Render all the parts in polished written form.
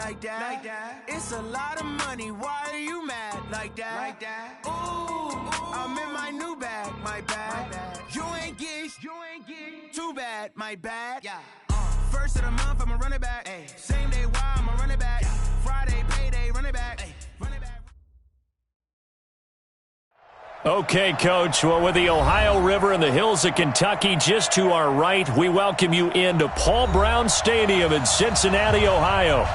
like that. It's a lot of money, why are you mad like that? Ooh, I'm in my new bag, my bad. You ain't get too bad, my bad. Yeah. First of the month, I'ma run it back. Ay. Same day, why I'ma run it back. Friday, payday, run it back. Ay. Run it back. Okay, Coach. Well, with the Ohio River and the hills of Kentucky just to our right, we welcome you into Paul Brown Stadium in Cincinnati, Ohio.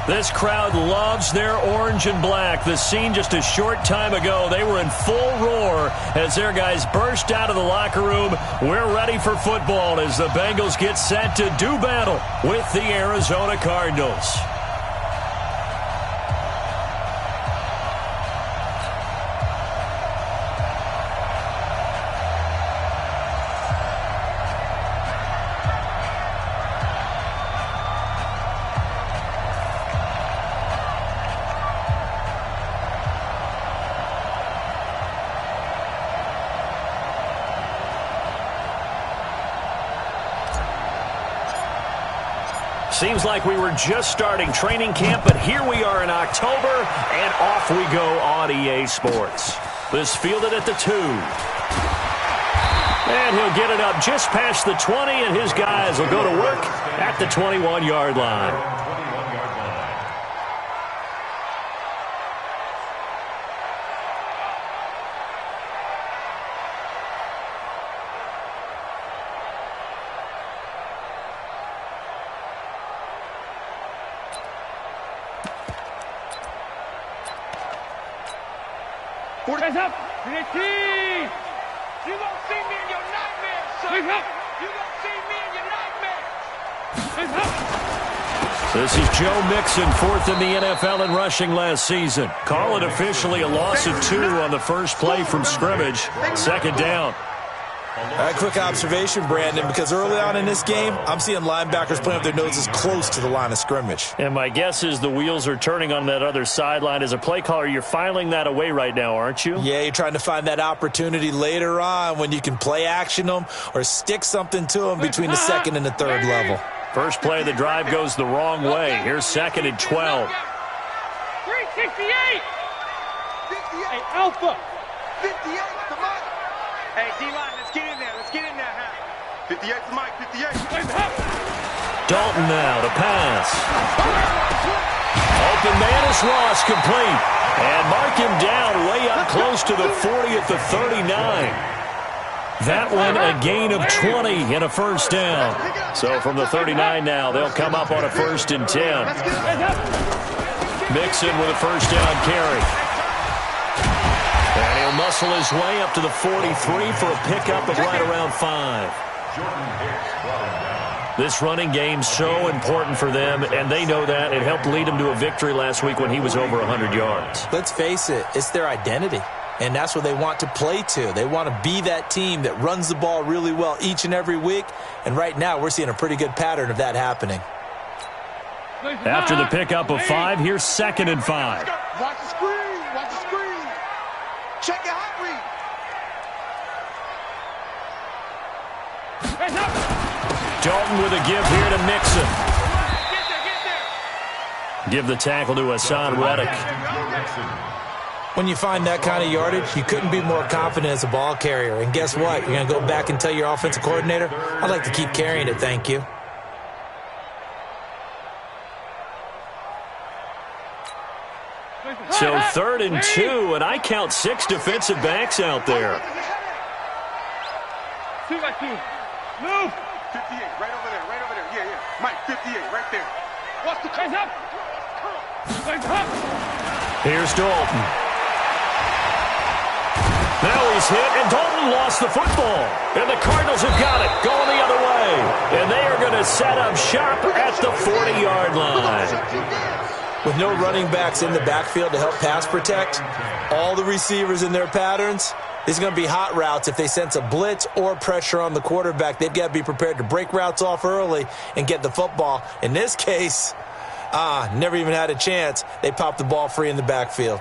This crowd loves their orange and black. The scene just a short time ago, they were in full roar as their guys burst out of the locker room. We're ready for football as the Bengals get set to do battle with the Arizona Cardinals. Seems like we were just starting training camp, but here we are in October, and off we go on EA Sports. This fielded at the 2. And he'll get it up just past the 20, and his guys will go to work at the 21-yard line. Hands up! You gonna see me in your nightmares, son! You gonna see me in your nightmares! Hands up! This is Joe Mixon, 4th in the NFL in rushing last season. Call it officially a loss of 2 on the first play from scrimmage. 2nd down. All right, quick observation, Brandon, because early on in this game, I'm seeing linebackers playing with their noses close to the line of scrimmage. And my guess is the wheels are turning on that other sideline. As a play caller, you're filing that away right now, aren't you? Yeah, you're trying to find that opportunity later on when you can play action them or stick something to them between the 2nd and the 3rd level. First play of the drive goes the wrong way. Here's 2nd and 12. 368! 58! Hey, Alpha! 58, come on! Hey, D-line, let's get in there. Let's get in there, huh? 58 to Mike, 58. Dalton now to pass. Open man is Ross, complete. And mark him down way up close to the 40 at the 39. That one a gain of 20 and a first down. So from the 39 now, they'll come up on a 1st and 10. Mixon with a first down carry. And he'll muscle his way up to the 43 for a pickup of right around 5. This running game's so important for them, and they know that. It helped lead them to a victory last week when he was over 100 yards. Let's face it, it's their identity, and that's what they want to play to. They want to be that team that runs the ball really well each and every week, and right now we're seeing a pretty good pattern of that happening. After the pickup of 5, here's 2nd and 5. Watch the screen! Watch the screen! Check your hot read! Dalton with a give here to Mixon. Get there! Give the tackle to Hassan Reddick. When you find that kind of yardage, you couldn't be more confident as a ball carrier. And guess what? You're going to go back and tell your offensive coordinator, I'd like to keep carrying it, thank you. So 3rd and 2, and I count 6 defensive backs out there. 2 by 2. Move! 58, right over there, right over there. Yeah. Mike, 58, right there. Watch the hands up! Hands up! Here's Dalton. Now he's hit, and Dalton lost the football. And the Cardinals have got it, going the other way. And they are going to set up shop at the 40-yard line. With no running backs in the backfield to help pass protect, all the receivers in their patterns, these are going to be hot routes. If they sense a blitz or pressure on the quarterback, they've got to be prepared to break routes off early and get the football. In this case, never even had a chance. They popped the ball free in the backfield.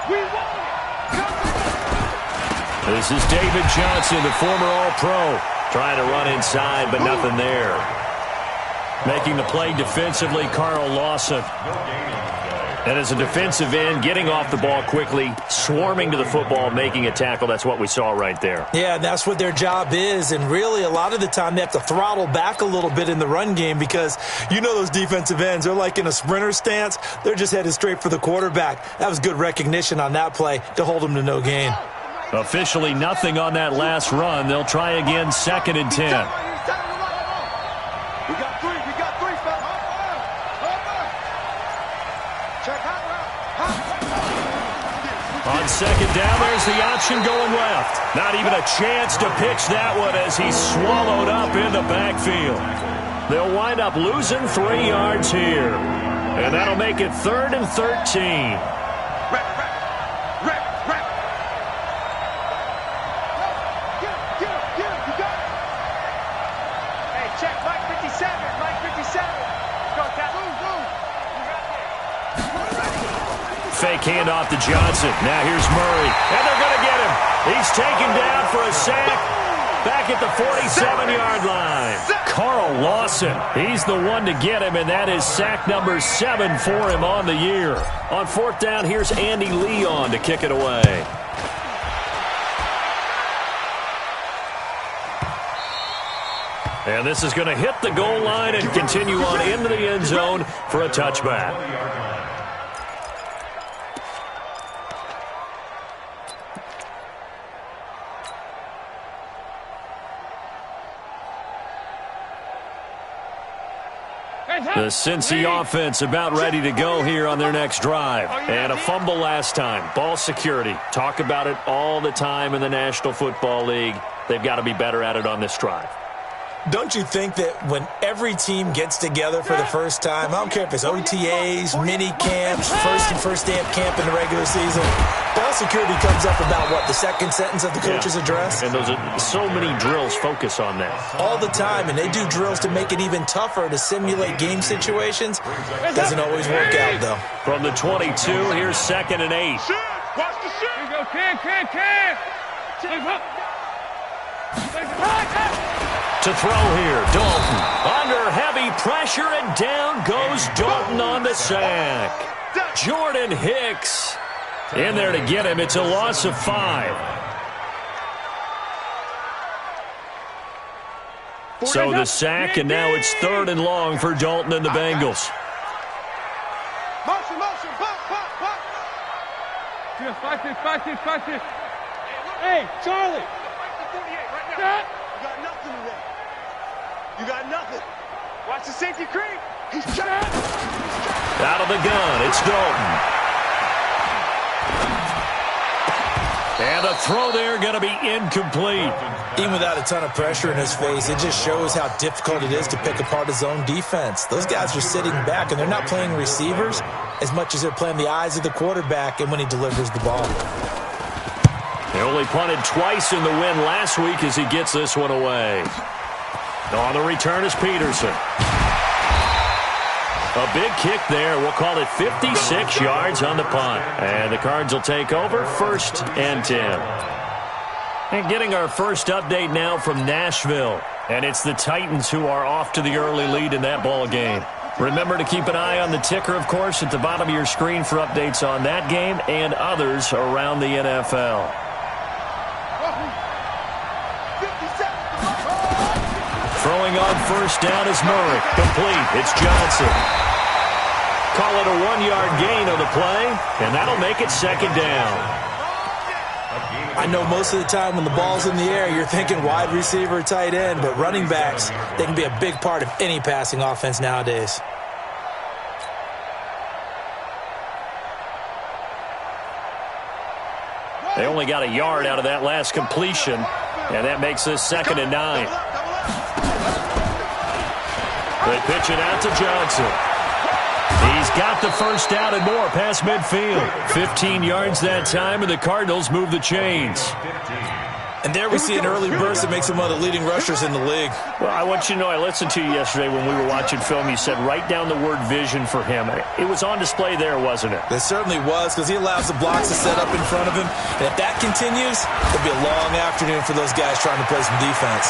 We won it. This is David Johnson, the former All-Pro, trying to run inside, but nothing there. Making the play defensively, Carl Lawson. And as a defensive end, getting off the ball quickly, swarming to the football, making a tackle. That's what we saw right there. Yeah, that's what their job is. And really, a lot of the time, they have to throttle back a little bit in the run game because you know those defensive ends, they're like in a sprinter stance. They're just headed straight for the quarterback. That was good recognition on that play to hold them to no gain. Officially nothing on that last run. They'll try again, 2nd and 10. On 2nd down, there's the option going left. Not even a chance to pitch that one as he's swallowed up in the backfield. They'll wind up losing 3 yards here. And that'll make it 3rd and 13. Hey, check, Mike 57, Mike 57. Go, Cat. Fake handoff to Johnson. Now here's Murray. And they're going to get him. He's taken down for a sack back at the 47-yard line. Carl Lawson, he's the one to get him, and that is sack number 7 for him on the year. On 4th down, here's Andy Leon to kick it away. And this is going to hit the goal line and continue on into the end zone for a touchback. The Cincy offense about ready to go here on their next drive. And a fumble last time. Ball security. Talk about it all the time in the National Football League. They've got to be better at it on this drive. Don't you think that when every team gets together for the first time, I don't care if it's OTAs, mini camps, first day of camp in the regular season, ball security comes up about, what, the second sentence of the coach's address? And those are so many drills focus on that. All the time, and they do drills to make it even tougher to simulate game situations. Doesn't always work out, though. From the 22, here's 2nd and 8. Watch the shit. Here you go, Cam. To throw here, Dalton. Under heavy pressure, and down goes Dalton on the sack. Jordan Hicks in there to get him. It's a loss of 5. So the sack, and now it's 3rd and long for Dalton and the Bengals. Motion, pop. Just fight this. Hey, Charlie. You got nothing today. You got nothing. Watch the safety creep. He's trapped. Out of the gun, it's Dalton. And the throw there going to be incomplete. Even without a ton of pressure in his face, it just shows how difficult it is to pick apart his own defense. Those guys are sitting back, and they're not playing receivers as much as they're playing the eyes of the quarterback and when he delivers the ball. They only punted twice in the win last week as he gets this one away. On the return is Peterson. A big kick there. We'll call it 56 yards on the punt. And the Cards will take over, 1st and 10. And getting our first update now from Nashville. And it's the Titans who are off to the early lead in that ball game. Remember to keep an eye on the ticker, of course, at the bottom of your screen for updates on that game and others around the NFL. Throwing on 1st down is Murray. Complete. It's Johnson. Call it a 1-yard gain on the play, and that'll make it 2nd down. I know most of the time when the ball's in the air, you're thinking wide receiver, tight end, but running backs, they can be a big part of any passing offense nowadays. They only got a yard out of that last completion, and that makes this 2nd and 9. They pitch it out to Johnson. He's got the 1st down and more past midfield. 15 yards that time, and the Cardinals move the chains. And there we see an early burst that makes him one of the leading rushers in the league. Well, I want you to know, I listened to you yesterday when we were watching film. You said write down the word vision for him. It was on display there, wasn't it? It certainly was, because he allows the blocks to set up in front of him. And if that continues, it'll be a long afternoon for those guys trying to play some defense.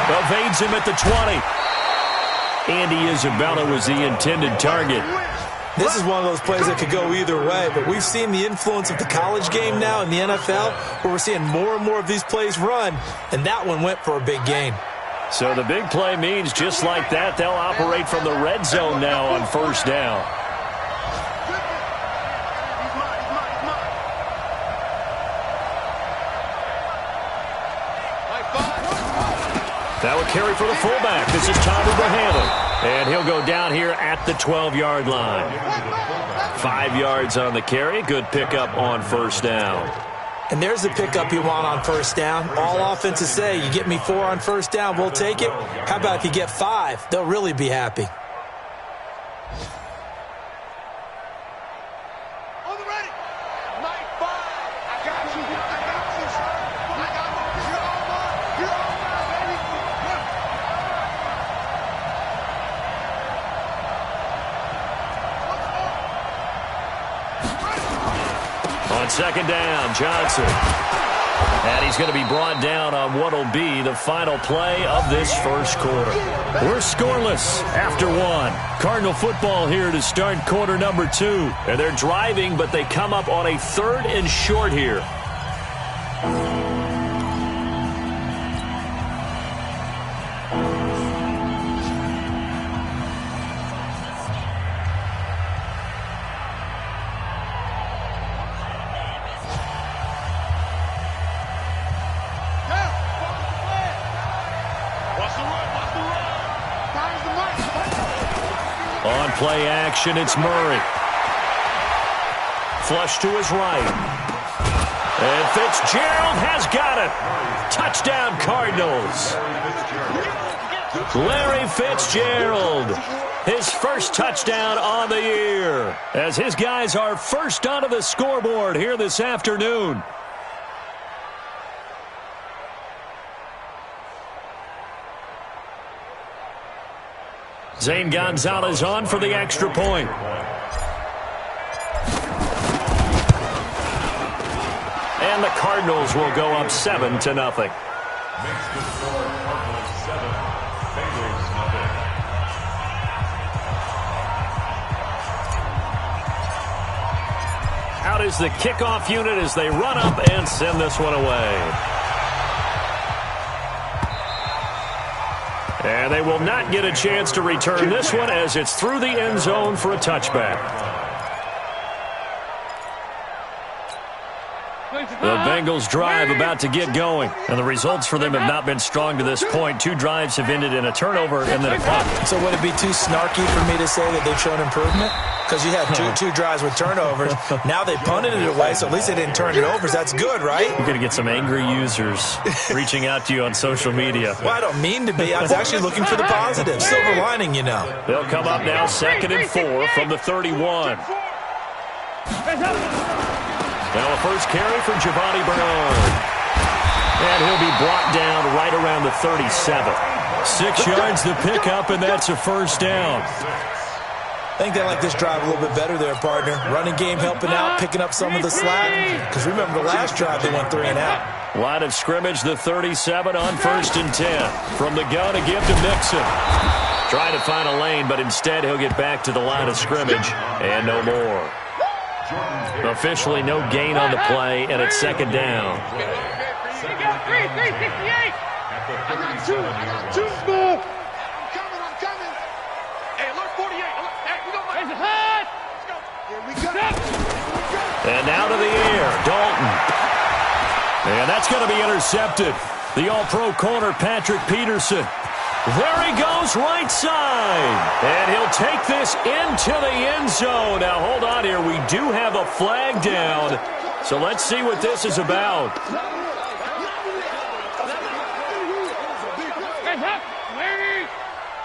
Evades him at the 20. Andy Isabella was the intended target. This is one of those plays that could go either way, but we've seen the influence of the college game now in the NFL, where we're seeing more and more of these plays run, and that one went for a big gain. So the big play means just like that, they'll operate from the red zone now on first down. That would carry for the fullback. This is Tom Abraham. And he'll go down here at the 12-yard line. 5 yards on the carry. Good pickup on first down. And there's the pickup you want on first down. All offenses say, you get me 4 on first down, we'll take it. How about if you get 5? They'll really be happy. Second down, Johnson. And he's going to be brought down on what will be the final play of this first quarter. We're scoreless after 1. Cardinal football here to start quarter number 2. And they're driving, but they come up on a 3rd and short here. On play action, it's Murray. Flush to his right. And Fitzgerald has got it. Touchdown, Cardinals. Larry Fitzgerald, his first touchdown on the year, as his guys are first onto the scoreboard here this afternoon. Zane Gonzalez on for the extra point. And the Cardinals will go up 7-0. Out is the kickoff unit as they run up and send this one away. And they will not get a chance to return this one as it's through the end zone for a touchback. The Bengals drive about to get going. And the results for them have not been strong to this point. 2 drives have ended in a turnover and then a punt. So would it be too snarky for me to say that they've shown improvement? Because you had two drives with turnovers. Now they punted it away, so at least they didn't turn it over. That's good, right? You're going to get some angry users reaching out to you on social media. Well, I don't mean to be. I was actually looking for the positive. Silver lining, you know. They'll come up now 2nd and 4 from the 31. Now a first carry for Giovanni Bernard. And he'll be brought down right around the 37. 6 yards to pick up, and that's a first down. I think they like this drive a little bit better there, partner. Running game helping out, picking up some of the slack. Because remember, the last drive they went 3 and out. Line of scrimmage, the 37 on 1st and 10. From the gun, a give to Mixon. Trying to find a lane, but instead he'll get back to the line of scrimmage. And no more. Officially no gain on the play, and it's 2nd down. I got 368. I got 2. I got 2. I'm coming. Hey, alert 48. Hey, we got my head. Here we go. And now to the air, Dalton. And that's going to be intercepted. The all-pro corner, Patrick Peterson. There he goes, right side. And he'll take this into the end zone. Now, hold on here. We do have a flag down. So let's see what this is about.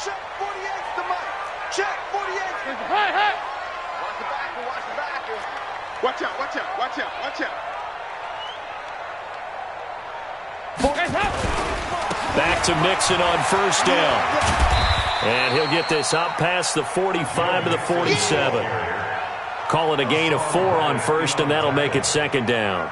Check 48's the mic. Check 48's the mic. Hey. Watch the backer. Watch the backer. Watch out. Watch out. Watch out. Watch out. Back to Mixon on first down. And he'll get this up past the 45 to the 47. Call it a gain of 4 on first, and that'll make it second down.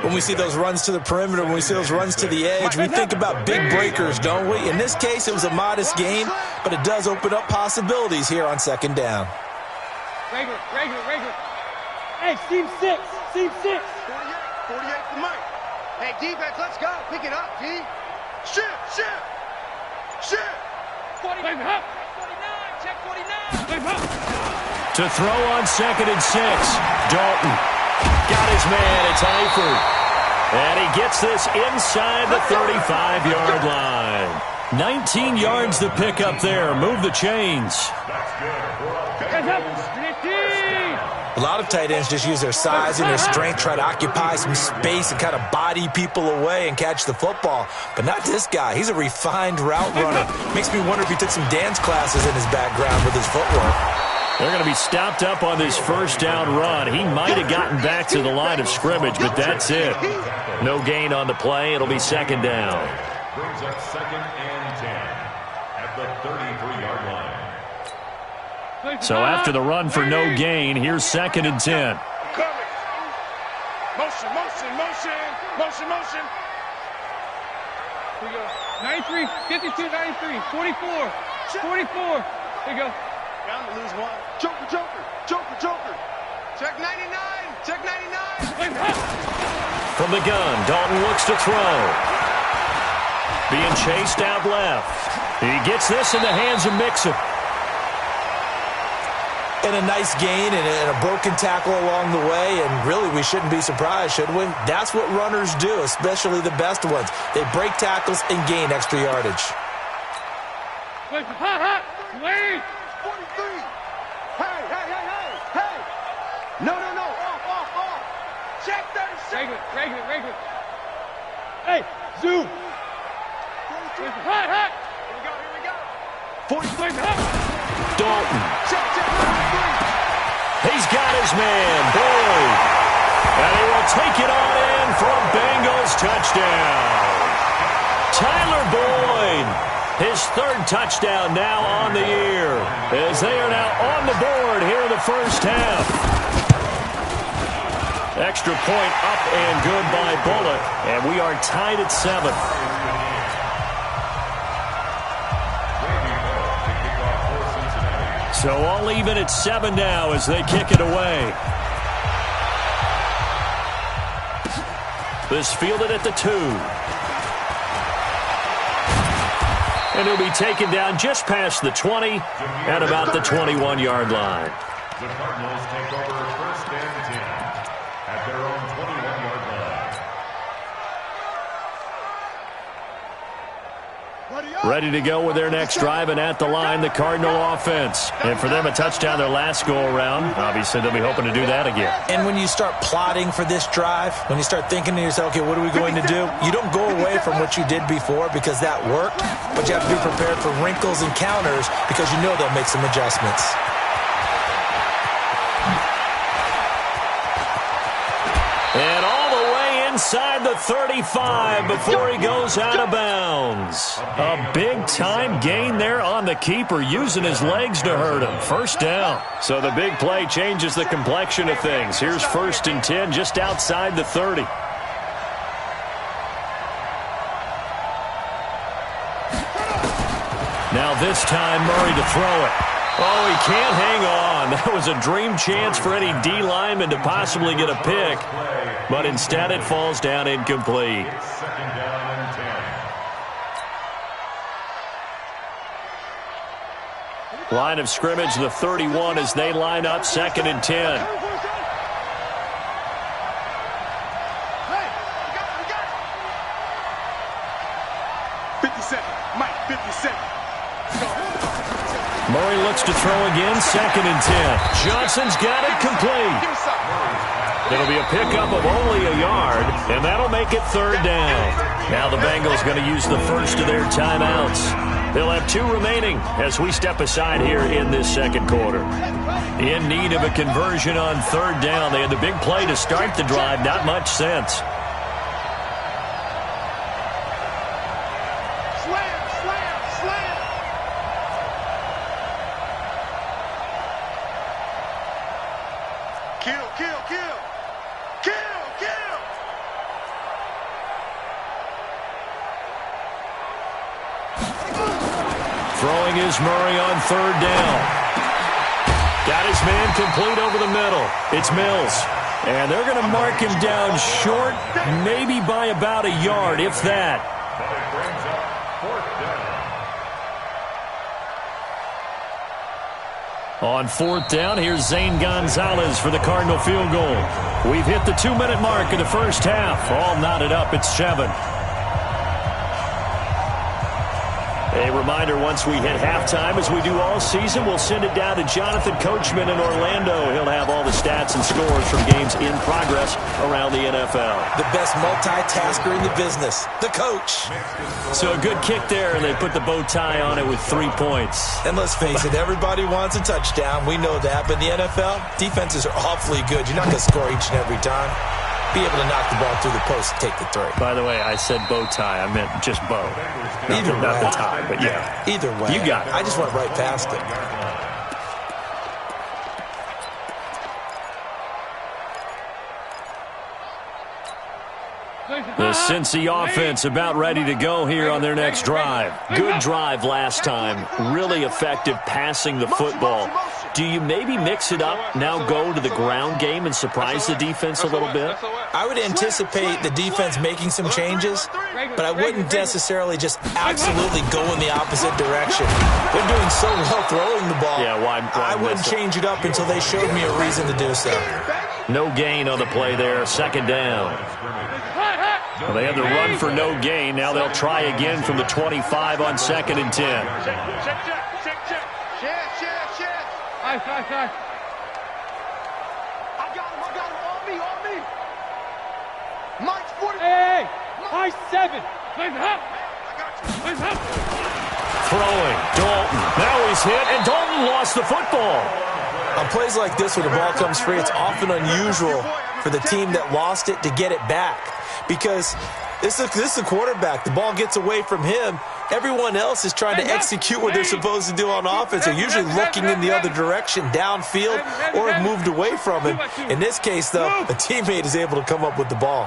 When we see those runs to the perimeter, when we see those runs to the edge, we think about big breakers, don't we? In this case, it was a modest gain, but it does open up possibilities here on second down. Regular. Hey, seam 6. 48 for Mike. Hey, defense, let's go. Pick it up, G. Shift. 49, check 49. To throw on second and 6. Dalton got his man. It's Eifert. And he gets this inside the 35-yard line. 19 yards to pick up there. Move the chains. A lot of tight ends just use their size and their strength, try to occupy some space and kind of body people away and catch the football. But not this guy. He's a refined route runner. Makes me wonder if he took some dance classes in his background with his footwork. They're going to be stopped up on this first down run. He might have gotten back to the line of scrimmage, but that's it. No gain on the play. It'll be second down. Brings up second and 10 at the 33-yard line. So after the run for no gain, here's second and 10. Motion. Here we go. 93, 52, 93, 44. Here we go. Down to lose one. Joker. Check 99. From the gun, Dalton looks to throw. Being chased out left. He gets this in the hands of Mixon. And a nice gain and a broken tackle along the way, and really we shouldn't be surprised, should we? That's what runners do, especially the best ones. They break tackles and gain extra yardage. Wait. 43. Hey. No. Off. Check 37. Regular. Hey, zoom. Here we go. 43. Dalton. He's got his man, Boyd. And he will take it on in for a Bengals touchdown. Tyler Boyd, his third touchdown now on the year, as they are now on the board here in the first half. Extra point up and good by Bullock, and we are tied at 7. So all even at 7 now as they kick it away. This fielded at the 2. And he'll be taken down just past the 20 at about the 21-yard line. The Cardinals take over first and 10 at their own 21-yard line. Ready to go with their next drive, and at the line, the Cardinal offense. And for them, a touchdown their last go-around. Obviously, they'll be hoping to do that again. And when you start plotting for this drive, when you start thinking to yourself, okay, what are we going to do? You don't go away from what you did before because that worked, but you have to be prepared for wrinkles and counters because you know they'll make some adjustments. And all the way inside the 35 before he goes out of bounds. A big-time gain there on the keeper, using his legs to hurt him. First down. So the big play changes the complexion of things. Here's first and 10 just outside the 30. Now this time Murray to throw it. Oh, he can't hang on. That was a dream chance for any D lineman to possibly get a pick. But instead it falls down incomplete. Second down and 10. Line of scrimmage, the 31 as they line up second and 10. Murray looks to throw again, second and 10. Johnson's got it complete. It'll be a pickup of only a yard, and that'll make it third down. Now the Bengals going to use the first of their timeouts. They'll have 2 remaining as we step aside here in this second quarter. In need of a conversion on third down. They had the big play to start the drive, not much sense. Kill, kill, kill. Kill, kill. Throwing is Murray on third down. Got his man complete over the middle. It's Mills. And they're going to mark him down short, maybe by about a yard, if that. But it brings up fourth down. On fourth down, here's Zane Gonzalez for the Cardinal field goal. We've hit the 2-minute mark of the first half. All knotted up at 7. A reminder, once we hit halftime, as we do all season, we'll send it down to Jonathan Coachman in Orlando. He'll have all the stats and scores from games in progress around the NFL. The best multitasker in the business, the coach. So a good kick there, and they put the bow tie on it with 3 points. And let's face it, everybody wants a touchdown. We know that. But in the NFL, defenses are awfully good. You're not going to score each and every time. Be able to knock the ball through the post and take the 3. By the way, I said bow tie. I meant just bow. Not the tie, but yeah. Either way. You got it. I just went right past it. The Cincy offense about ready to go here on their next drive. Good drive last time. Really effective passing the football. Do you maybe mix it up, now go to the ground game and surprise the defense a little bit? I would anticipate the defense making some changes, but I wouldn't necessarily just absolutely go in the opposite direction. They're doing so well throwing the ball. Yeah, why I wouldn't change it up until they showed me a reason to do so. No gain on the play there. Second down. Well, they had the run for no gain. Now they'll try again from the 25 on 2nd and 10. Check. Nice. I got him. On me. Mike's 40. Hey, high 7. Throwing, Dalton. Now he's hit, and Dalton lost the football. On plays like this where the ball comes free, it's often unusual for the team that lost it to get it back. Because this is the quarterback. The ball gets away from him. Everyone else is trying to execute what they're supposed to do on offense. They're usually looking in the other direction, downfield, or have moved away from him. In this case, though, a teammate is able to come up with the ball.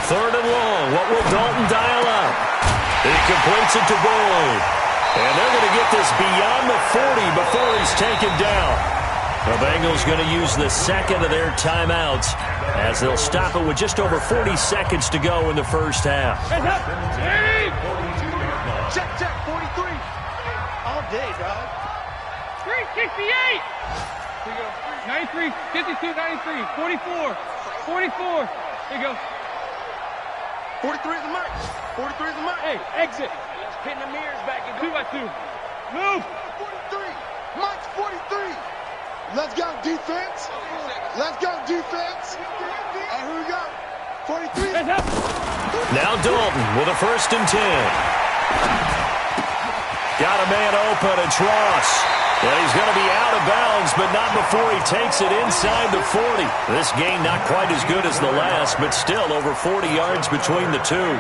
Third and long. What will Dalton dial up? He completes it to Boyd. And they're going to get this beyond the 40 before he's taken down. The Bengals going to use the second of their timeouts as they'll stop it with just over 40 seconds to go in the first half. Check, 43. All day, dog. 368. Here you go. 93, 52, 93, 44, 44. Here you go. 43 is the mark. 43 is the mark. Hey, exit. Pin the mirrors back and 2 by 2. Move. 43. Mike's 43. Let's go, defense. And here we go. 43. Now Dalton with a 1st and 10. Got a man open. It's Ross. And he's going to be out of bounds, but not before he takes it inside the 40. This game not quite as good as the last, but still over 40 yards between the two.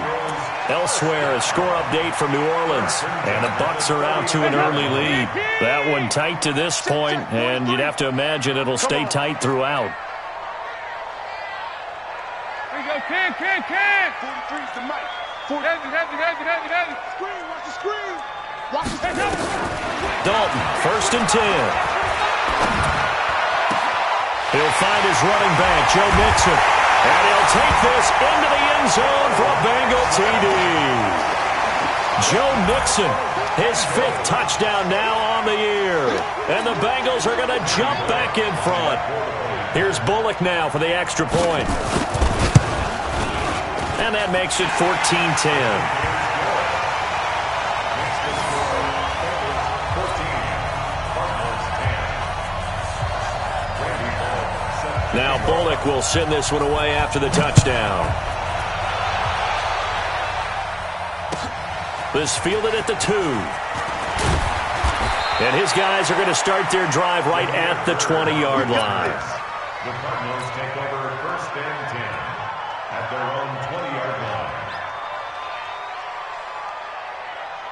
Elsewhere, a score update from New Orleans, and the Bucs are out to an early lead. That one tight to this point, and you'd have to imagine it'll stay tight throughout. Here you go, 10. 43 is the mic. Heavy. Screen, watch the screen. Dalton, 1st and 10. He'll find his running back, Joe Mixon. And he'll take this into the end zone for a Bengal TD. Joe Mixon, his 5th touchdown now on the year. And the Bengals are going to jump back in front. Here's Bullock now for the extra point. And that makes it 14-10. Now Bullock will send this one away after the touchdown. This fielded at the 2. And his guys are going to start their drive right at the 20-yard line. The Cardinals take over 1st and 10 at their own 20-yard line.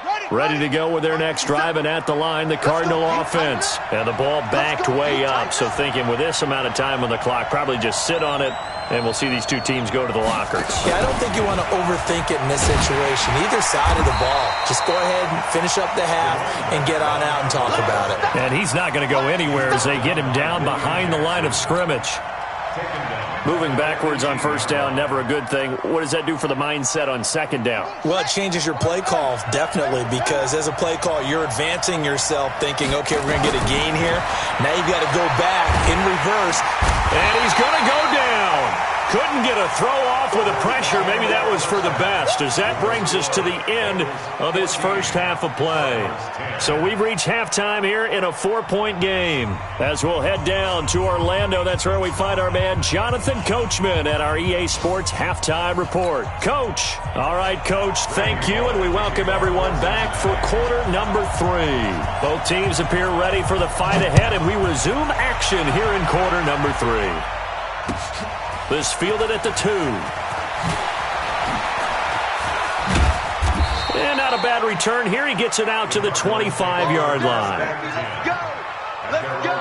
Ready. Ready to go with their next drive, and at the line, the Cardinal offense. And the ball backed way up, so thinking with this amount of time on the clock, probably just sit on it, and we'll see these two teams go to the lockers. Yeah, I don't think you want to overthink it in this situation. Either side of the ball. Just go ahead and finish up the half and get on out and talk about it. And he's not going to go anywhere as they get him down behind the line of scrimmage. Moving backwards on first down, never a good thing. What does that do for the mindset on second down? Well, it changes your play call, definitely, because as a play call, you're advancing yourself thinking, okay, we're going to get a gain here. Now you've got to go back in reverse. And he's going to go down. Couldn't get a throw off with the pressure. Maybe that was for the best, as that brings us to the end of this first half of play. So we've reached halftime here in a 4-point game. As we'll head down to Orlando, that's where we find our man Jonathan Coachman at our EA Sports Halftime Report. Coach. All right, Coach, thank you, and we welcome everyone back for quarter number 3. Both teams appear ready for the fight ahead, and we resume action here in quarter number 3. This fielded at the 2. And not a bad return here. He gets it out to the 25-yard line. Let's go! Let's go!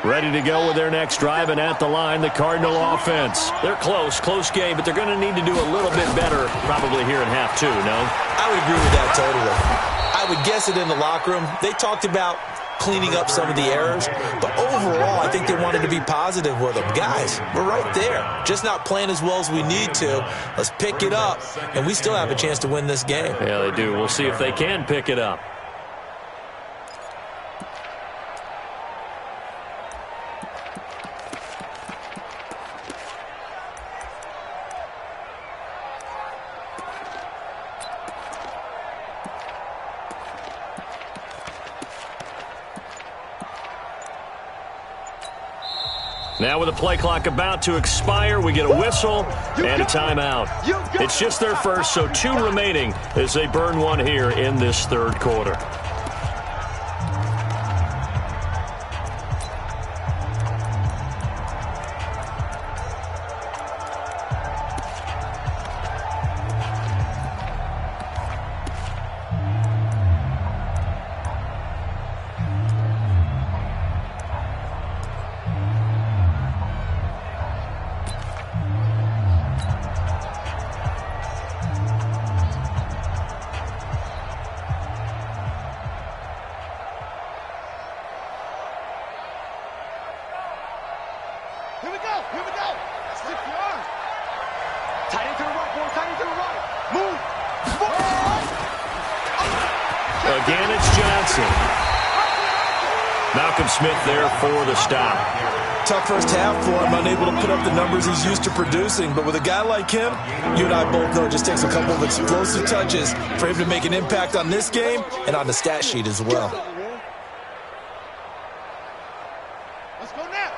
Ready to go with their next drive, and at the line, the Cardinal offense. They're close game, but they're going to need to do a little bit better probably here in half 2, no? I would agree with that totally. I would guess it in the locker room. They talked about cleaning up some of the errors, but overall, I think they wanted to be positive with them. Guys, we're right there. Just not playing as well as we need to. Let's pick it up, and we still have a chance to win this game. Yeah, they do. We'll see if they can pick it up. Now with the play clock about to expire, we get a whistle and a timeout. It's just their first, so 2 remaining as they burn one here in this third quarter. Here we go. 6 yards. Tight end to the right, boy. Tight end to the right. Move. Again, it's Johnson. Malcolm Smith there for the stop. Tough first half for him, unable to put up the numbers he's used to producing. But with a guy like him, you and I both know it just takes a couple of explosive touches for him to make an impact on this game and on the stat sheet as well. Let's go now.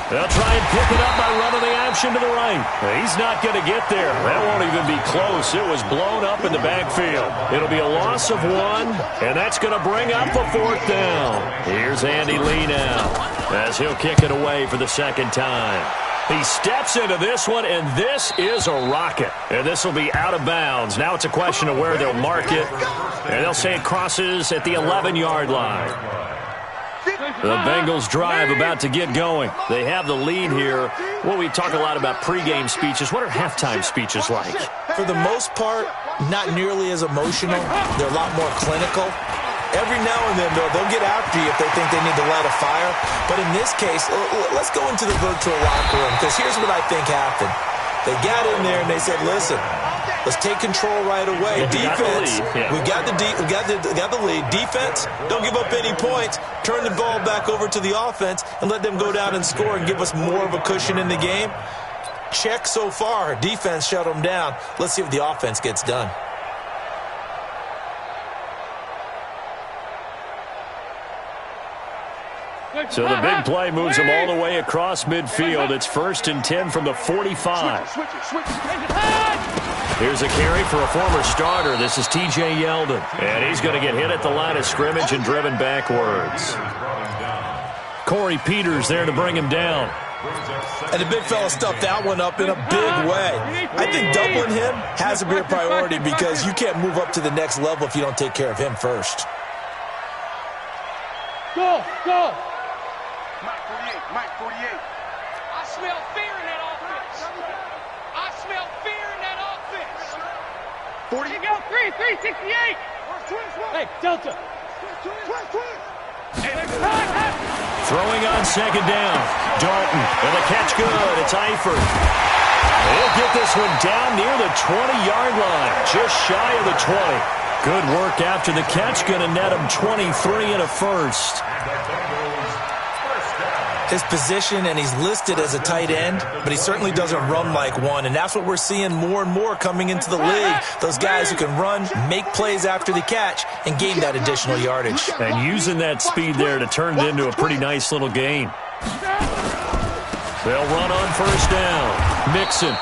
They'll try and pick it up by running the option to the right. He's not going to get there. That won't even be close. It was blown up in the backfield. It'll be a loss of 1, and that's going to bring up a 4th down. Here's Andy Lee now as he'll kick it away for the second time. He steps into this one, and this is a rocket. And this will be out of bounds. Now it's a question of where they'll mark it, and they'll say it crosses at the 11-yard line. The Bengals drive about to get going. They have the lead here. Well, we talk a lot about pregame speeches. What are halftime speeches like? For the most part, not nearly as emotional. They're a lot more clinical. Every now and then, though, they'll get after you if they think they need to light a fire. But in this case, let's go into the virtual locker room, because here's what I think happened. They got in there and they said, listen, Let's take control right away. Defense, we got the lead. Defense, don't give up any points. Turn the ball back over to the offense and let them go down and score and give us more of a cushion in the game. Check so far. Defense shut them down. Let's see if the offense gets done. So the big play moves them all the way across midfield. It's 1st and 10 from the 45. Here's a carry for a former starter. This is T.J. Yeldon. And he's going to get hit at the line of scrimmage and driven backwards. Corey Peters there to bring him down. And the big fella stuffed that one up in a big way. I think doubling him has to be a priority because you can't move up to the next level if you don't take care of him first. Go, go. Mike 48. I smell fear in that offense. I smell fear in that offense. 40. Here you go, 368. Hey, Delta. Throwing on 2nd down. Dalton, and the catch good. It's Eifert. He'll get this one down near the 20-yard line, just shy of the 20. Good work after the catch, going to net him 23 and a first. His position, and he's listed as a tight end, but he certainly doesn't run like one, and that's what we're seeing more and more coming into the league. Those guys who can run, make plays after the catch, and gain that additional yardage. And using that speed there to turn it into a pretty nice little gain. They'll run on 1st down. Mixon.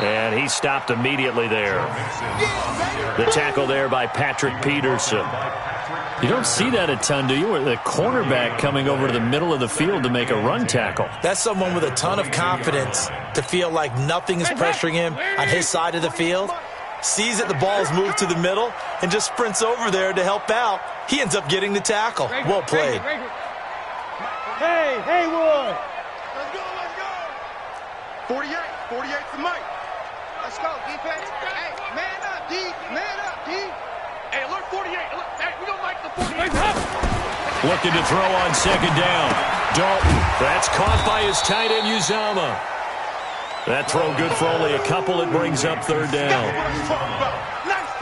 And he stopped immediately there. The tackle there by Patrick Peterson. You don't see that a ton, do you? Or the cornerback coming over to the middle of the field to make a run tackle. That's someone with a ton of confidence to feel like nothing is pressuring him on his side of the field. Sees that the ball is moved to the middle and just sprints over there to help out. He ends up getting the tackle. Well played. Hey, Haywood. Let's go. 48 for Mike. Let's go, defense. Hey, man up, D. Man up, D. Hey, alert 48. Alert. Hey, we don't like the 48. Looking to throw on 2nd down. Dalton. That's caught by his tight end, Uzama. That throw good for only a couple. It brings up 3rd down.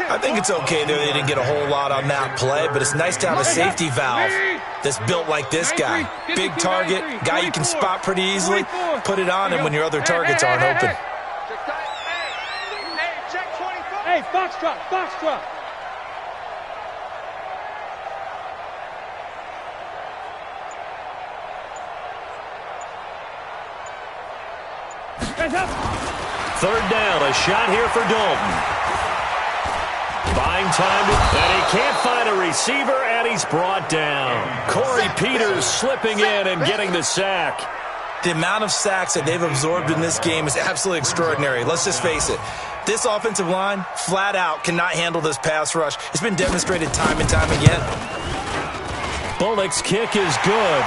I think it's okay there. They didn't get a whole lot on that play, but it's nice to have a safety valve that's built like this guy. Big target, guy you can spot pretty easily. Put it on him when your other targets aren't open. Hey, Foxtrot, Foxtrot. Third down, a shot here for Dalton. Buying time, and he can't find a receiver, and he's brought down. Corey Peters slipping in and getting the sack. The amount of sacks that they've absorbed in this game is absolutely extraordinary. Let's just face it. This offensive line, flat out, cannot handle this pass rush. It's been demonstrated time and time again. Bullock's kick is good.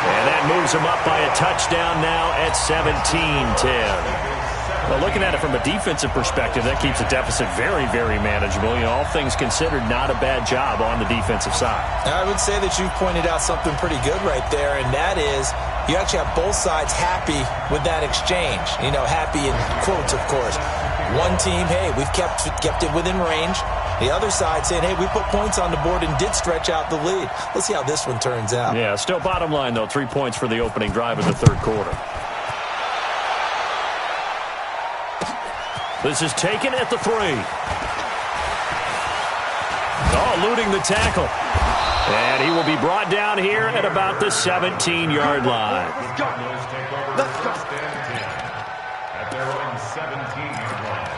And that moves him up by a touchdown now at 17-10. Well, looking at it from a defensive perspective, that keeps the deficit very, very manageable. You know, all things considered, not a bad job on the defensive side. I would say that you've pointed out something pretty good right there, and that is you actually have both sides happy with that exchange. You know, happy in quotes, of course. One team, hey, we've kept it within range. The other side saying, hey, we put points on the board and did stretch out the lead. Let's see how this one turns out. Yeah, still bottom line, though, 3 points for the opening drive of the third quarter. This is taken at the 3. Oh, eluding the tackle. And he will be brought down here at about the 17-yard line. Let's go. At their own 17-yard line.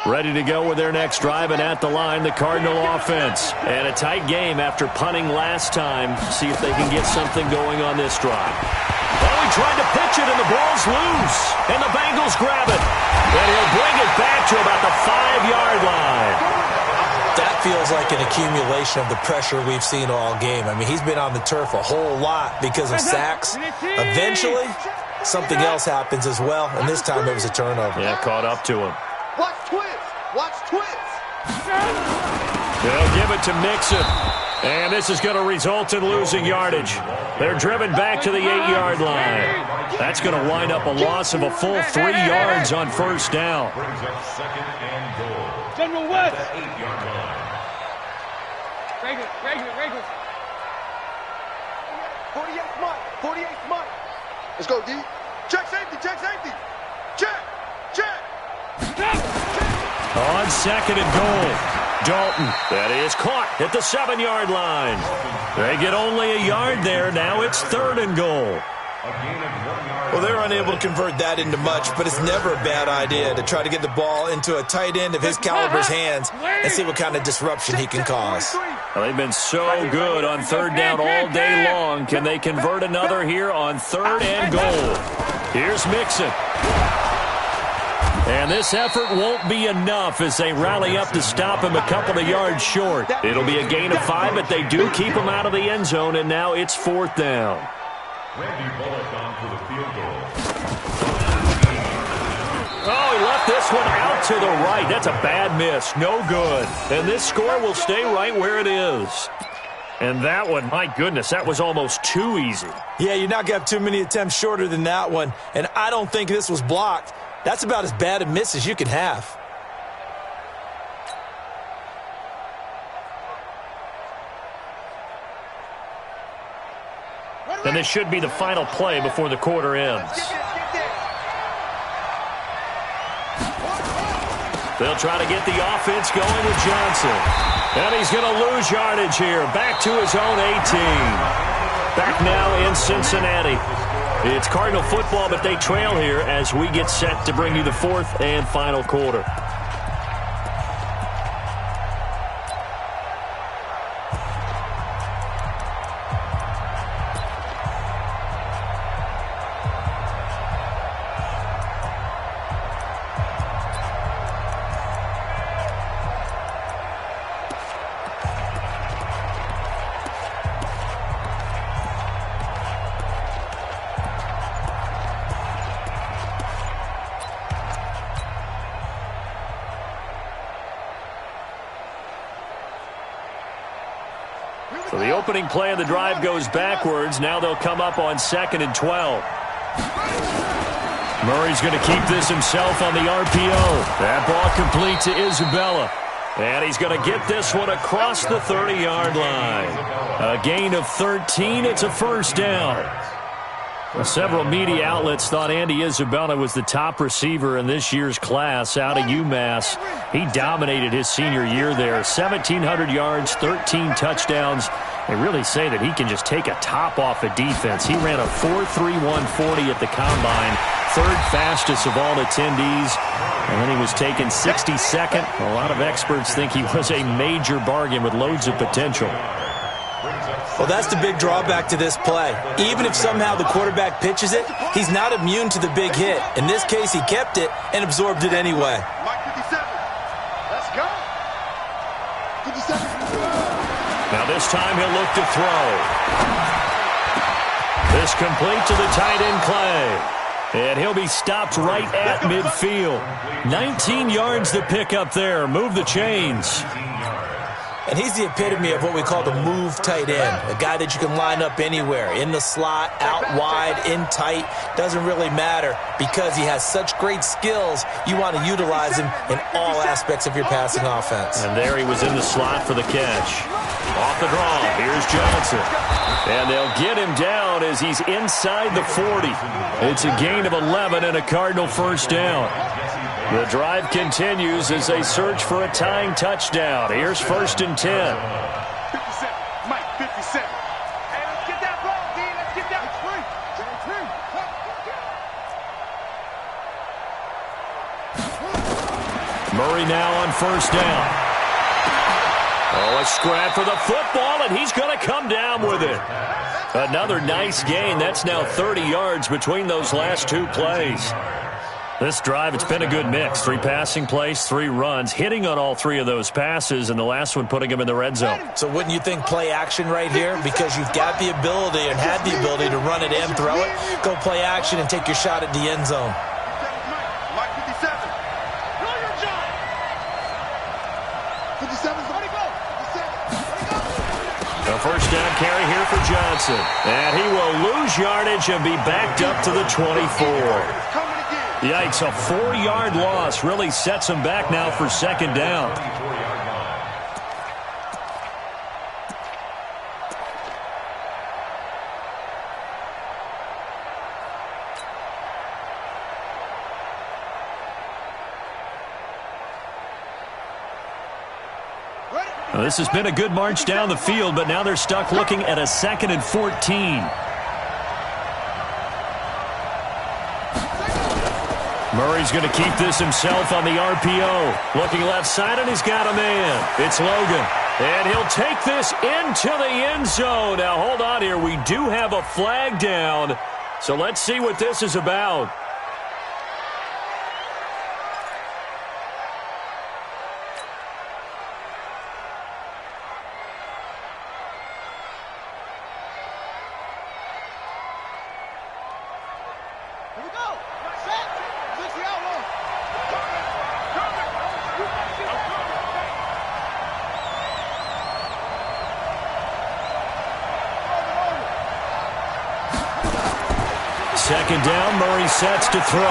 Ready to go with their next drive, and at the line, the Cardinal offense. And a tight game after punting last time. See if they can get something going on this drive. Oh, he tried to pitch it, and the ball's loose. And the Bengals grab it. And he'll bring it back to about the 5-yard line. That feels like an accumulation of the pressure we've seen all game. I mean, he's been on the turf a whole lot because of sacks. Eventually, something else happens as well, and this time it was a turnover. Yeah, caught up to him. Watch twist. Watch twist. They'll give it to Mixon. And this is going to result in losing yardage. They're driven back to the 8-yard line. That's going to wind up a loss of a full 3 yards on first down. Brings up second and goal. General West. The 8-yard line. Regular. 48 smart. 48 smart. Let's go, D. Check safety. Check. On second and goal, Dalton. That is caught at the 7-yard line. They get only a yard there. Now it's third and goal. Well, they're unable to convert that into much, but it's never a bad idea to try to get the ball into a tight end of his caliber's hands and see what kind of disruption he can cause. Well, they've been so good on third down all day long. Can they convert another here on third and goal? Here's Mixon. And this effort won't be enough as they rally up to stop him a couple of yards short. It'll be a gain of 5, but they do keep him out of the end zone, and now it's fourth down. Randy Bullock on for the field goal. Oh, he left this one out to the right. That's a bad miss. No good. And this score will stay right where it is. And that one, my goodness, that was almost too easy. Yeah, you're not going to have too many attempts shorter than that one, and I don't think this was blocked. That's about as bad a miss as you can have. And this should be the final play before the quarter ends. They'll try to get the offense going with Johnson. And he's going to lose yardage here. Back to his own 18. Back now in Cincinnati. It's Cardinal football, but they trail here as we get set to bring you the fourth and final quarter. So the opening play of the drive goes backwards. Now they'll come up on 2nd and 12. Murray's going to keep this himself on the RPO. That ball complete to Isabella. And he's going to get this one across the 30-yard line. A gain of 13. It's a first down. Well, several media outlets thought Andy Isabella was the top receiver in this year's class out of UMass. He dominated his senior year there. 1,700 yards, 13 touchdowns. They really say that he can just take a top off a defense. He ran a 4.3140 at the combine, third fastest of all attendees. And then he was taken 62nd. A lot of experts think he was a major bargain with loads of potential. Well, that's the big drawback to this play. Even if somehow the quarterback pitches it, he's not immune to the big hit. In this case, he kept it and absorbed it anyway. Mike 57. Let's go. 57. Now this time he'll look to throw. This complete to the tight end Clay. And he'll be stopped right at midfield. 19 yards to pick up there. Move the chains. And he's the epitome of what we call the move tight end, a guy that you can line up anywhere, in the slot, out wide, in tight, doesn't really matter because he has such great skills. You want to utilize him in all aspects of your passing offense. And there he was in the slot for the catch. Off the draw, here's Johnson. And they'll get him down as he's inside the 40. It's a gain of 11 and a Cardinal first down. The drive continues as they search for a tying touchdown. Here's 1st and 10. 57. Mike 57. Hey, let's get that ball, D. Let's get that free. Murray now on first down. Oh, a scrap for the football, and he's going to come down with it. Another nice gain. That's now 30 yards between those last two plays. This drive, it's been a good mix. 3 passing plays, 3 runs, hitting on all 3 of those passes, and the last one putting him in the red zone. So wouldn't you think play action right here? Because you've got the ability and had the ability to run it and throw it. Go play action and take your shot at the end zone. Mike 57. Go your job. 57's ready to go. 57. Ready to go. A first down carry here for Johnson. And he will lose yardage and be backed up to the 24. Yikes, a 4-yard loss really sets him back now for second down. Well, this has been a good march down the field, but now they're stuck looking at a 2nd and 14. Murray's going to keep this himself on the RPO. Looking left side, and he's got a man. It's Logan. And he'll take this into the end zone. Now, hold on here. We do have a flag down. So let's see what this is about. Second down, Murray sets to throw.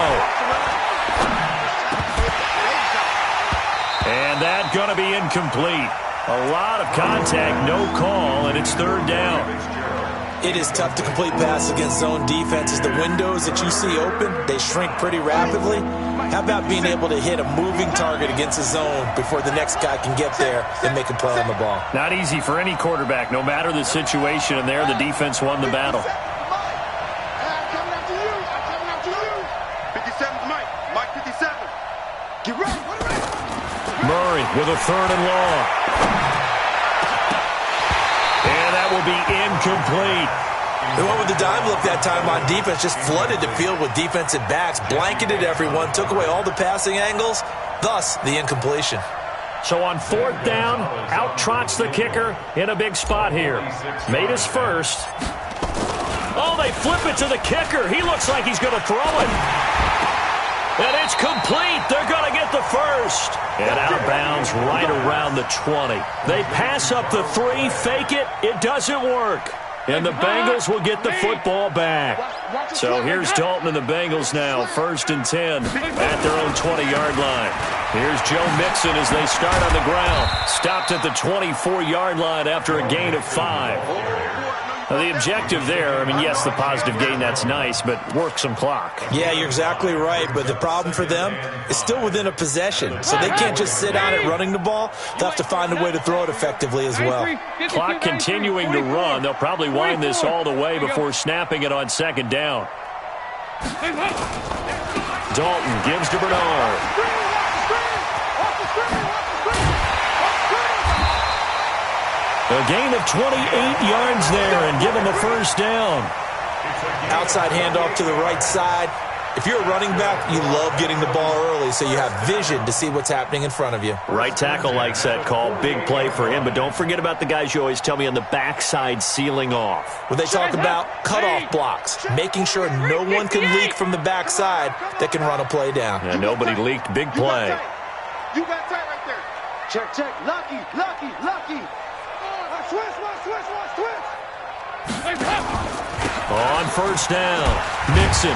And that's going to be incomplete. A lot of contact, no call, and it's third down. It is tough to complete passes against zone defenses. The windows that you see open, they shrink pretty rapidly. How about being able to hit a moving target against a zone before the next guy can get there and make a play on the ball? Not easy for any quarterback, no matter the situation, and there the defense won the battle. Murray with a 3rd and long. And that will be incomplete. The one with the dime look that time on defense just flooded the field with defensive backs, blanketed everyone, took away all the passing angles, thus the incompletion. So on 4th down, out trots the kicker in a big spot here. Made his first. Oh, they flip it to the kicker. He looks like he's going to throw it. And it's complete. They're going to get the first. And out of bounds right around the 20. They pass up the 3, fake it. It doesn't work. And the Bengals will get the football back. So here's Dalton and the Bengals now. 1st and 10 at their own 20-yard line. Here's Joe Mixon as they start on the ground. Stopped at the 24-yard line after a gain of 5. Now, the objective there, I mean, yes, the positive gain, that's nice, but work some clock. Yeah, you're exactly right, but the problem for them is still within a possession, so they can't just sit on it running the ball. They'll have to find a way to throw it effectively as well. Clock continuing to run. They'll probably wind this all the way before snapping it on 2nd down. Dalton gives to Bernard. A gain of 28 yards there and give him a first down. Outside handoff to the right side. If you're a running back, you love getting the ball early so you have vision to see what's happening in front of you. Right tackle likes that call. Big play for him, but don't forget about the guys you always tell me on the backside sealing off. When they talk about cutoff blocks, making sure no one can leak from the backside that can run a play down. Yeah, nobody leaked. Big play. You got tight right there. Check, check. Lucky. On 1st down, Mixon.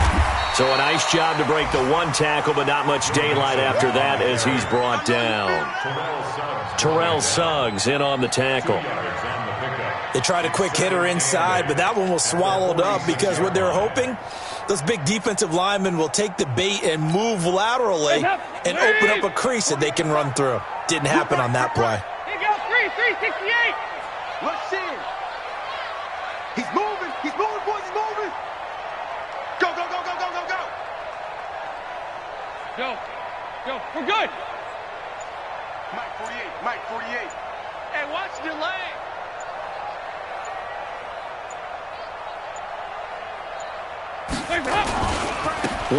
So a nice job to break the 1 tackle, but not much daylight after that as he's brought down. Terrell Suggs in on the tackle. They tried a quick hitter inside, but that one was swallowed up because what they're hoping, those big defensive linemen will take the bait and move laterally and open up a crease that they can run through. Didn't happen on that play. Here you go, 368. Rush in. He's moving, boys, he's moving. Go. Go, we're good. Mike 48. Hey, watch the leg.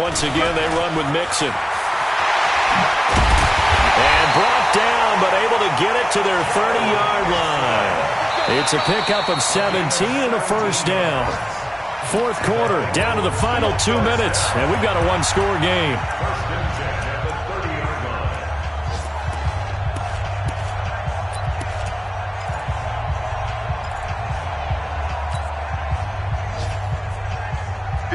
Once again, they run with Mixon. And brought down, but able to get it to their 30-yard line. It's a pickup of 17 and a first down. 4th quarter, down to the final 2 minutes, and we've got a 1-score game.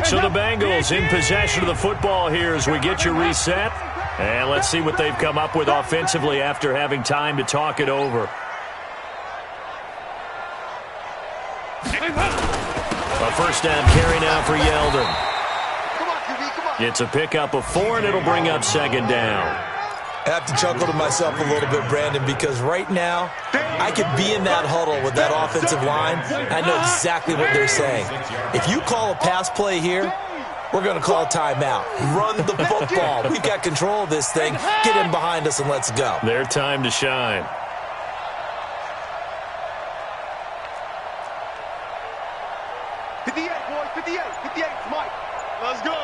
So the Bengals in possession of the football here as we get you reset. And let's see what they've come up with offensively after having time to talk it over. A first down carry now for Yeldon. It's a pickup of 4, and it'll bring up second down. I have to chuckle to myself a little bit, Brandon, because right now I could be in that huddle with that offensive line. I know exactly what they're saying. If you call a pass play here, we're going to call a timeout. Run the football. We've got control of this thing. Get in behind us and let's go. Their time to shine. Let's go.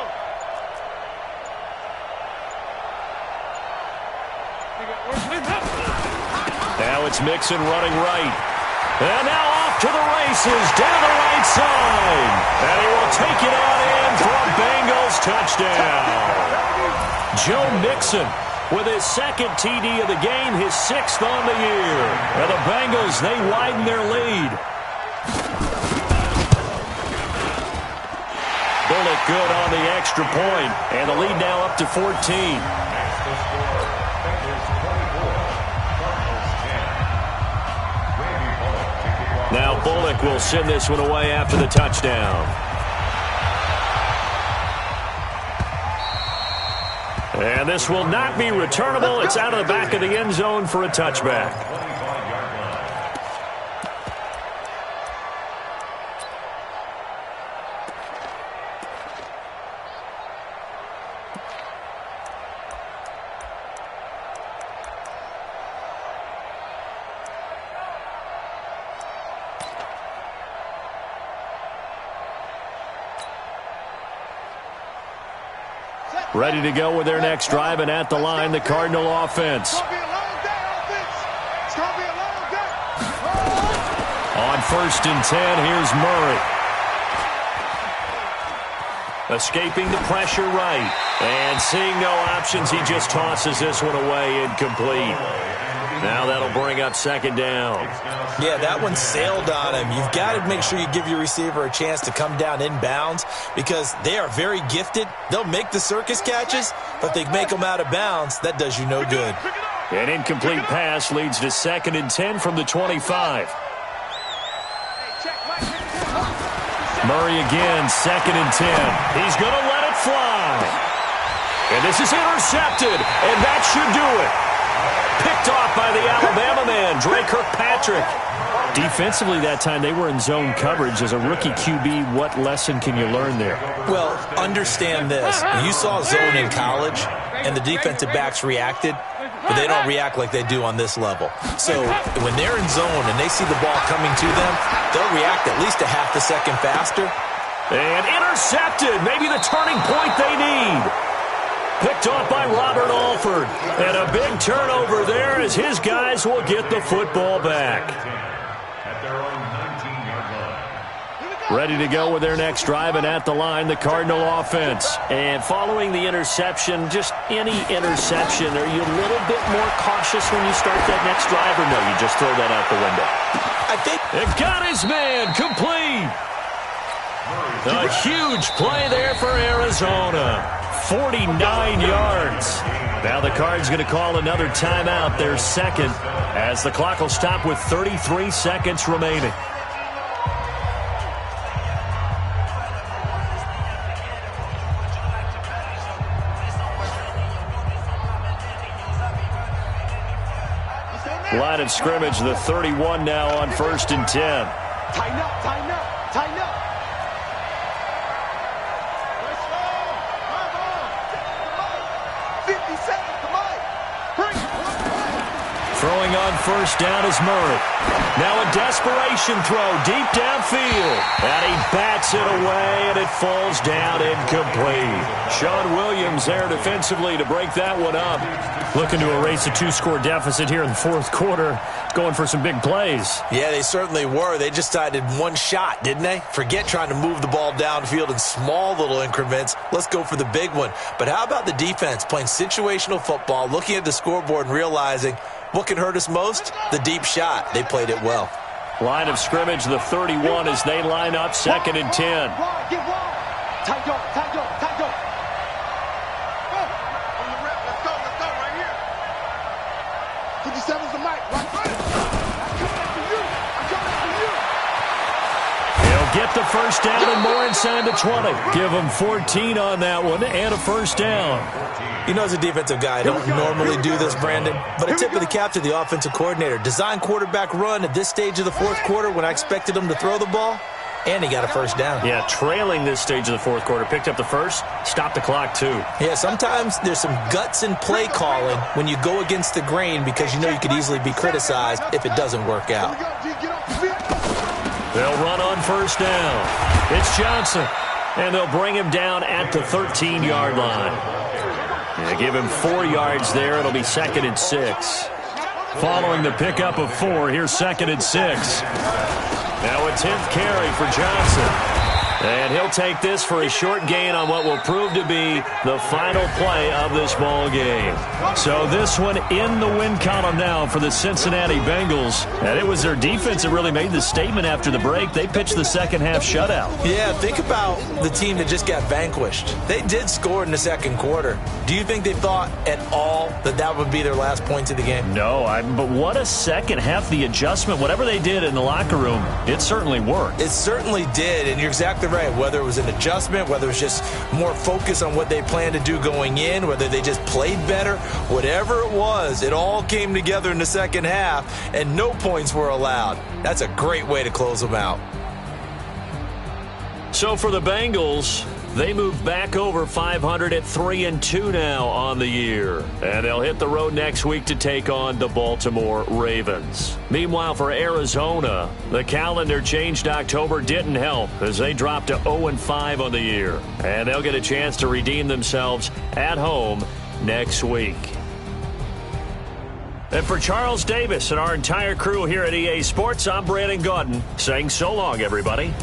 Now it's Mixon running right. And now off to the races, down the right side. And he will take it out in for a Bengals touchdown. Joe Mixon with his second TD of the game, his 6th on the year. And the Bengals, they widen their lead. Bullock good on the extra point, and the lead now up to 14. Now Bullock will send this one away after the touchdown. And this will not be returnable. It's out of the back of the end zone for a touchback. Ready to go with their next drive, and at the line, the Cardinal offense. On 1st and 10, here's Murray. Escaping the pressure right. And seeing no options, he just tosses this one away incomplete. Now that'll bring up second down. Yeah, that one sailed on him. You've got to make sure you give your receiver a chance to come down inbounds because they are very gifted. They'll make the circus catches, but they make them out of bounds. That does you no good. An incomplete pass leads to 2nd and 10 from the 25. Murray again, 2nd and 10. He's going to let it fly. And this is intercepted, and that should do it. Picked off by the Alabama man, Dre Kirkpatrick. Defensively that time, they were in zone coverage. As a rookie QB, what lesson can you learn there? Well, understand this. You saw zone in college, and the defensive backs reacted, but they don't react like they do on this level. So when they're in zone and they see the ball coming to them, they'll react at least a half a second faster. And intercepted. Maybe the turning point they need. Picked off by Robert Alford. And a big turnover there as his guys will get the football back. Ready to go with their next drive, and at the line, the Cardinal offense. And following the interception, just any interception, are you a little bit more cautious when you start that next drive, or no, you just throw that out the window? I think it got his man complete. A huge play there for Arizona. 49 yards. Now the Cards going to call another timeout, their second, as the clock will stop with 33 seconds remaining. Line of scrimmage, the 31 now on 1st and 10. Tighten up, tighten up, tighten up. Let's go. Come on. 50 seconds, come on. Bring it. Throwing on 1st down is Murray. Now a desperation throw deep downfield. And he bats it away, and it falls down incomplete. Sean Williams there defensively to break that one up. Looking to erase a 2-score deficit here in the 4th quarter. Going for some big plays. Yeah, they certainly were. They just decided one shot, didn't they? Forget trying to move the ball downfield in small little increments. Let's go for the big one. But how about the defense playing situational football, looking at the scoreboard and realizing what can hurt us most? The deep shot. They played it well. Line of scrimmage, the 31 as they line up 2nd and 10. Tight go. Go. On the rep. Let's go. Right here. 57's the mic. Right. I'm coming for you. He'll get the first down and more inside the 20. Give him 14 on that one and a first down. You know, as a defensive guy, I don't normally do this, Brandon, but a tip of the cap to the offensive coordinator. Design quarterback run at this stage of the fourth quarter when I expected him to throw the ball, and he got a first down. Yeah, trailing this stage of the fourth quarter. Picked up the first, stopped the clock too. Yeah, sometimes there's some guts in play calling when you go against the grain because you know you could easily be criticized if it doesn't work out. They'll run on first down. It's Johnson, and they'll bring him down at the 13-yard line. Yeah, give him 4 yards there. It'll be 2nd and 6. Following the pickup of 4, here's 2nd and 6. Now a 10th carry for Johnson. And he'll take this for a short gain on what will prove to be the final play of this ball game. So this one in the win column now for the Cincinnati Bengals. And it was their defense that really made the statement after the break. They pitched the second half shutout. Yeah, think about the team that just got vanquished. They did score in the second quarter. Do you think they thought at all that that would be their last points of the game? No, but what a second half. The adjustment, whatever they did in the locker room, it certainly worked. It certainly did, and you're exactly right. Whether it was an adjustment, whether it was just more focus on what they planned to do going in, whether they just played better, whatever it was, it all came together in the second half, and no points were allowed. That's a great way to close them out. So for the Bengals, they move back over 500 at 3-2 now on the year. And they'll hit the road next week to take on the Baltimore Ravens. Meanwhile, for Arizona, the calendar changed October didn't help as they dropped to 0-5 on the year. And they'll get a chance to redeem themselves at home next week. And for Charles Davis and our entire crew here at EA Sports, I'm Brandon Gaudin saying so long, everybody.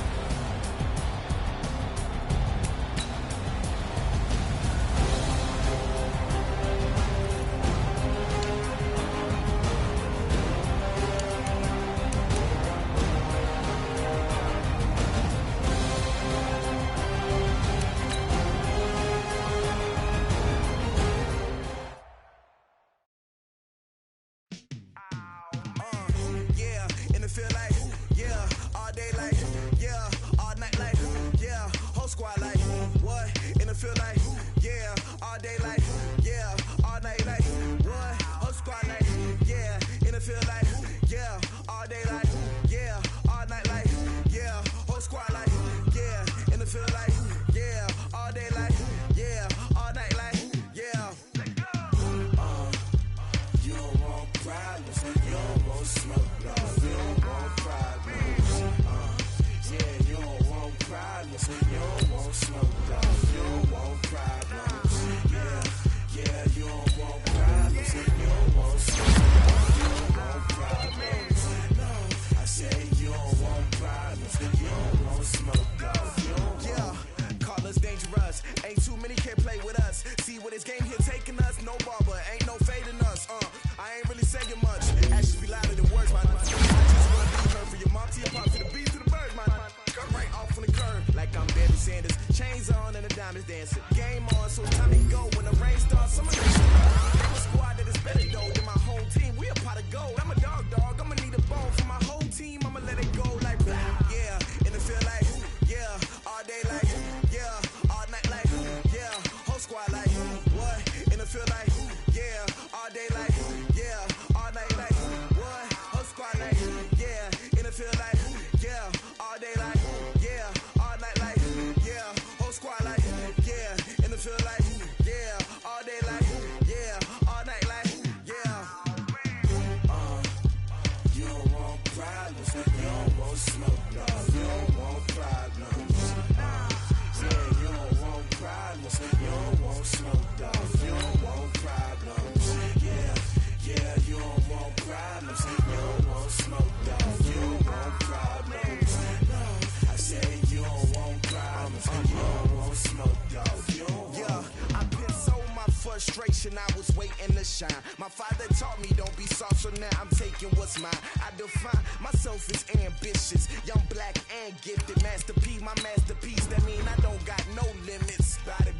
generation, I was waiting to shine. My father taught me don't be soft, so now I'm taking what's mine. I define myself as ambitious, young, black, and gifted. Masterpiece, my masterpiece, that mean I don't got no limits. Bout it,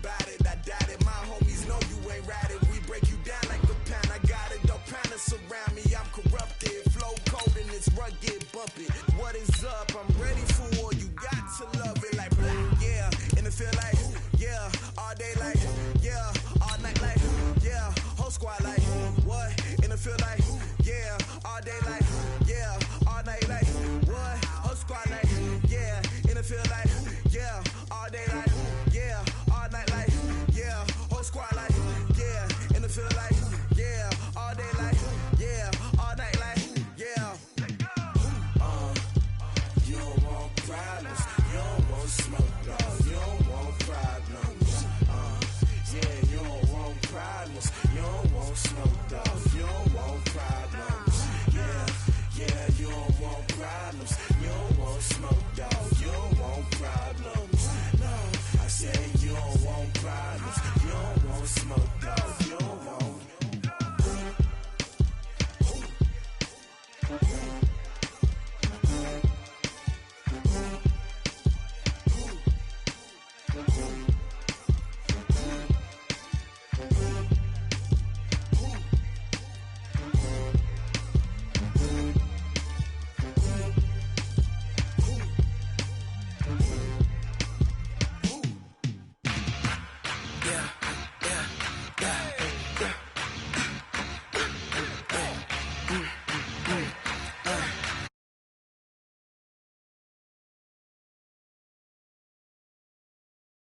I doubt it. My homies know you ain't ride it. We break you down like a pound. I got it, don't pound it surround me. I'm corrupted, flow cold and it's rugged, bump it. What is up? I'm ready for war. You got to love it like yeah, and it feel like yeah, all day like yeah, all night like yeah, whole squad like what? And it feel like yeah, all day like yeah, all night like what? Whole squad like yeah, and it feel like yeah, all day like yeah, all night like yeah, whole squad like yeah, and it feel like yeah, all day like yeah, all night like yeah. You don't want problems, you don't want smoke, dog. You don't want problems. Yeah, you don't want problems, you don't want smoke, dog. You don't want problems. Yeah, you don't want problems, you don't want smoke, dog. You don't want problems. No, I say